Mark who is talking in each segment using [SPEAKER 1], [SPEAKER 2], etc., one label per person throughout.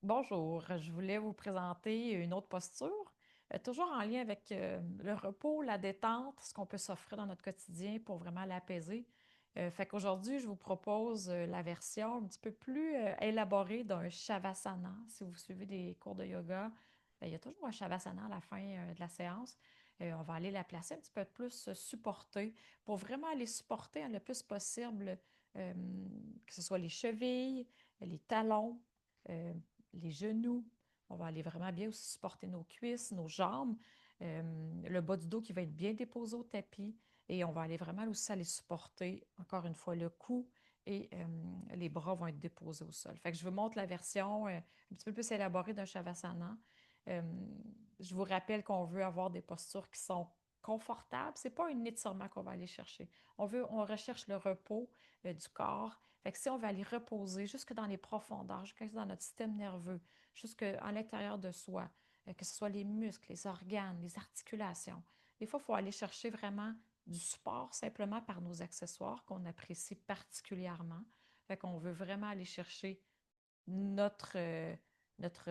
[SPEAKER 1] Bonjour, je voulais vous présenter une autre posture, toujours en lien avec le repos, la détente, ce qu'on peut s'offrir dans notre quotidien pour vraiment l'apaiser. Fait qu'aujourd'hui, je vous propose la version un petit peu plus élaborée d'un Shavasana. Si vous suivez des cours de yoga, il y a toujours un Shavasana à la fin de la séance. On va aller la placer un petit peu plus supportée pour vraiment aller supporter le plus possible, euh, que ce soit les chevilles, les talons. euh, les genoux. On va aller vraiment bien aussi supporter nos cuisses, nos jambes, le bas du dos qui va être bien déposé au tapis. Et on va aller vraiment aussi aller supporter, encore une fois, le cou et les bras vont être déposés au sol. Fait que je vous montre la version un petit peu plus élaborée d'un Shavasana. Euh, je vous rappelle qu'on veut avoir des postures qui sont confortables. C'est pas un étirement qu'on va aller chercher. On recherche le repos du corps. Fait que si on va aller reposer jusque dans les profondeurs, jusque dans notre système nerveux, jusque à l'intérieur de soi, que ce soit les muscles, les organes, les articulations. Des fois, il faut aller chercher vraiment du support simplement par nos accessoires qu'on apprécie particulièrement. Fait qu'on veut vraiment aller chercher notre, notre,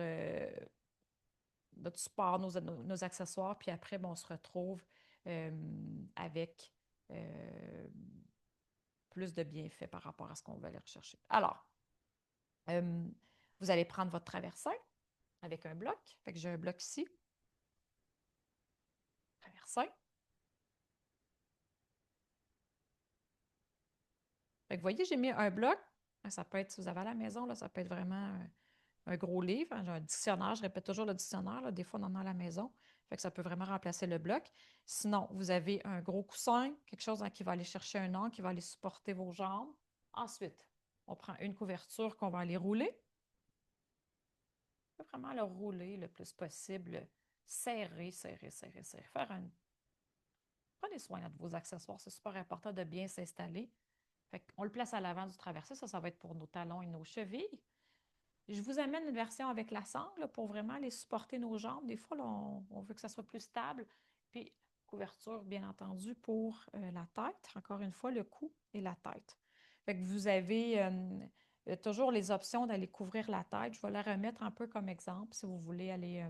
[SPEAKER 1] notre support, nos accessoires, puis après, ben, on se retrouve euh, avec euh, plus de bienfaits par rapport à ce qu'on veut aller rechercher. Alors, euh, vous allez prendre votre traversin avec un bloc. Fait que j'ai un bloc ici, traversin. Fait que vous voyez, j'ai mis un bloc. Ça peut être, si vous avez à la maison, là, ça peut être vraiment un gros livre. J'ai un dictionnaire, je répète toujours le dictionnaire. Là, des fois, on en a à la maison. Fait que ça peut vraiment remplacer le bloc. Sinon, vous avez un gros coussin, quelque chose qui va aller chercher un angle, qui va aller supporter vos jambes. Ensuite, on prend une couverture qu'on va aller rouler. On peut vraiment le rouler le plus possible. Serrer, serrer, serrer, serrer. Prenez soin de vos accessoires. C'est super important de bien s'installer. Fait qu'on le place à l'avant du traversier. Ça va être pour nos talons et nos chevilles. Je vous amène une version avec la sangle là, pour vraiment aller supporter nos jambes. Des fois, là, on veut que ça soit plus stable. Puis, couverture, bien entendu, pour la tête. Encore une fois, le cou et la tête. Fait que vous avez toujours les options d'aller couvrir la tête. Je vais la remettre un peu comme exemple si vous voulez aller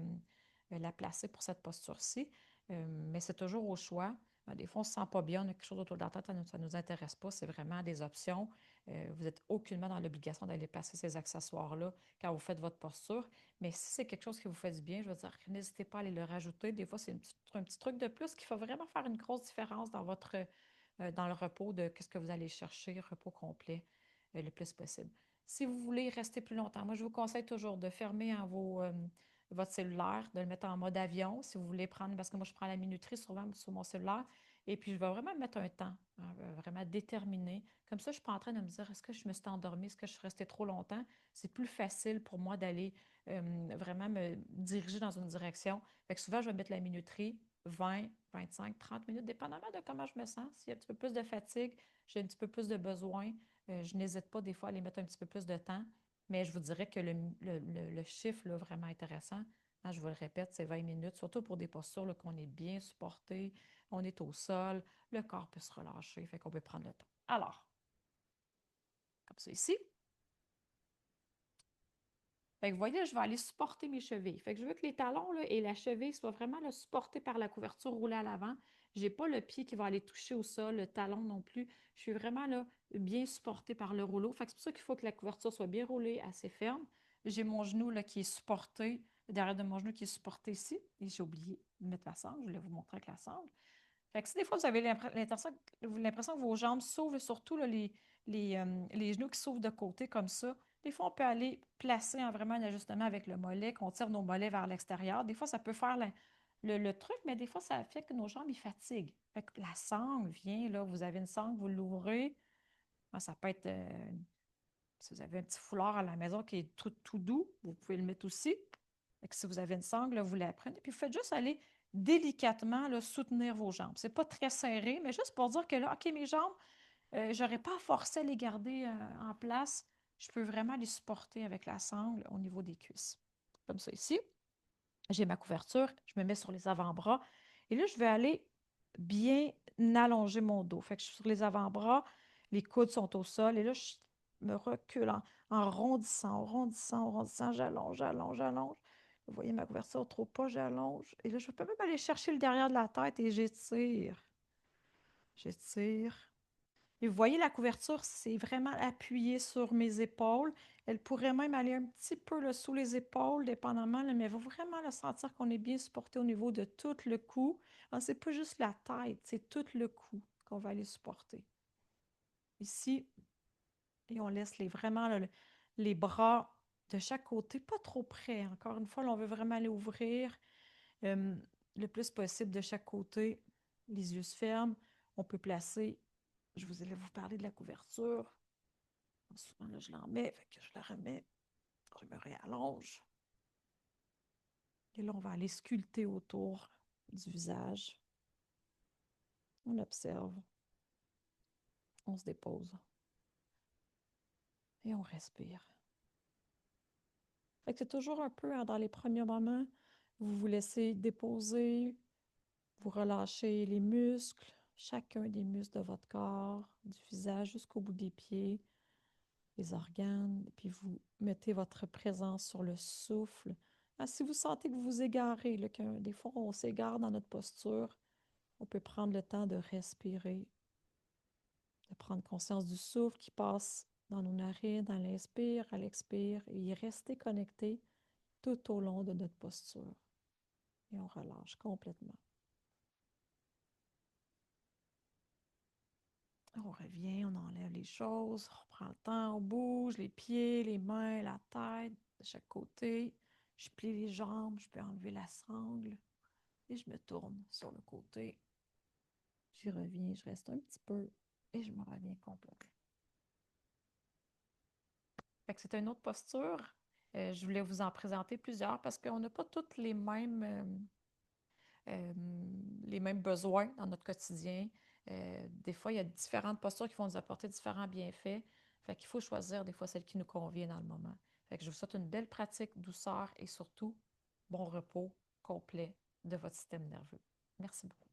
[SPEAKER 1] la placer pour cette posture-ci. Mais c'est toujours au choix. Des fois, on ne se sent pas bien, on a quelque chose autour de la tête, ça ne nous intéresse pas. C'est vraiment des options. Vous n'êtes aucunement dans l'obligation d'aller placer ces accessoires-là quand vous faites votre posture. Mais si c'est quelque chose qui vous fait du bien, je veux dire, n'hésitez pas à aller le rajouter. Des fois, c'est un petit truc de plus qui va vraiment faire une grosse différence dans dans le repos de qu'est-ce que vous allez chercher, repos complet, le plus possible. Si vous voulez rester plus longtemps, moi, je vous conseille toujours de fermer votre cellulaire, de le mettre en mode avion si vous voulez prendre, parce que moi, je prends la minuterie souvent sur mon cellulaire. Et puis, je vais vraiment mettre un temps, hein, vraiment déterminé. Comme ça, je ne suis pas en train de me dire, est-ce que je me suis endormie, est-ce que je suis restée trop longtemps? C'est plus facile pour moi d'aller vraiment me diriger dans une direction. Fait que souvent, je vais mettre la minuterie 20, 25, 30 minutes, dépendamment de comment je me sens. S'il y a un petit peu plus de fatigue, j'ai un petit peu plus de besoin, je n'hésite pas des fois à aller mettre un petit peu plus de temps. Mais je vous dirais que le chiffre là, vraiment intéressant, hein, je vous le répète, c'est 20 minutes, surtout pour des postures là, qu'on est bien supporté, on est au sol, le corps peut se relâcher, fait qu'on peut prendre le temps. Alors, comme ça ici. Fait que vous voyez, je vais aller supporter mes chevilles. Fait que je veux que les talons là, et la cheville soient vraiment là, supportés par la couverture roulée à l'avant. Je n'ai pas le pied qui va aller toucher au sol, le talon non plus. Je suis vraiment là, bien supportée par le rouleau. Fait que c'est pour ça qu'il faut que la couverture soit bien roulée, assez ferme. J'ai mon genou là, qui est supporté, derrière de mon genou qui est supporté ici. Et j'ai oublié de mettre la sangle. Je voulais vous montrer avec la sangle. Fait que si des fois vous avez l'impression que vos jambes s'ouvrent, surtout là, les genoux qui s'ouvrent de côté comme ça, des fois on peut aller placer vraiment un ajustement avec le mollet, qu'on tire nos mollets vers l'extérieur. Des fois, ça peut faire le truc, mais des fois, ça fait que nos jambes ils fatiguent. Fait que la sangle vient, là, vous avez une sangle, vous l'ouvrez. Ah, ça peut être, si vous avez un petit foulard à la maison qui est tout doux, vous pouvez le mettre aussi. Fait que si vous avez une sangle, là, vous la prenez, puis vous faites juste aller délicatement là, soutenir vos jambes. C'est pas très serré, mais juste pour dire que là, OK, mes jambes, j'aurais pas à forcer à les garder en place. Je peux vraiment les supporter avec la sangle au niveau des cuisses. Comme ça ici. J'ai ma couverture, je me mets sur les avant-bras. Et là, je vais aller bien allonger mon dos. Fait que je suis sur les avant-bras, les coudes sont au sol. Et là, me recule en rondissant, rondissant, rondissant, j'allonge, j'allonge, j'allonge. Vous voyez ma couverture trop pas, j'allonge. Et là, je peux même aller chercher le derrière de la tête et j'étire. J'étire. Et vous voyez, la couverture, c'est vraiment appuyé sur mes épaules. Elle pourrait même aller un petit peu là, sous les épaules, dépendamment, là, mais il va vraiment le sentir qu'on est bien supporté au niveau de tout le cou. C'est pas juste la tête, c'est tout le cou qu'on va aller supporter. Ici, et on laisse vraiment là, les bras de chaque côté, pas trop près. Encore une fois, là, on veut vraiment aller ouvrir euh, le plus possible de chaque côté. Les yeux se ferment. On peut placer, je vous allais vous parler de la couverture. Souvent, là, je l'en mets, fait que je la remets, je me réallonge. Et là, on va aller sculpter autour du visage. On observe, on se dépose et on respire. Fait que c'est toujours un peu dans les premiers moments, vous vous laissez déposer, vous relâchez les muscles, chacun des muscles de votre corps, du visage jusqu'au bout des pieds, les organes, puis vous mettez votre présence sur le souffle. Si vous sentez que vous vous égarez, là, des fois on s'égare dans notre posture, on peut prendre le temps de respirer, de prendre conscience du souffle qui passe dans nos narines, à l'inspire, à l'expire, et y rester connecté tout au long de notre posture. Et on relâche complètement. On revient, on enlève les choses, on prend le temps, on bouge les pieds, les mains, la tête de chaque côté. Je plie les jambes, je peux enlever la sangle et je me tourne sur le côté. J'y reviens, je reste un petit peu et je me reviens complètement. Fait que c'est une autre posture. Je voulais vous en présenter plusieurs parce qu'on n'a pas toutes euh, les mêmes besoins dans notre quotidien. Des fois, il y a différentes postures qui vont nous apporter différents bienfaits. Fait qu'il faut choisir des fois celle qui nous convient dans le moment. Fait que je vous souhaite une belle pratique, douceur et surtout bon repos complet de votre système nerveux. Merci beaucoup.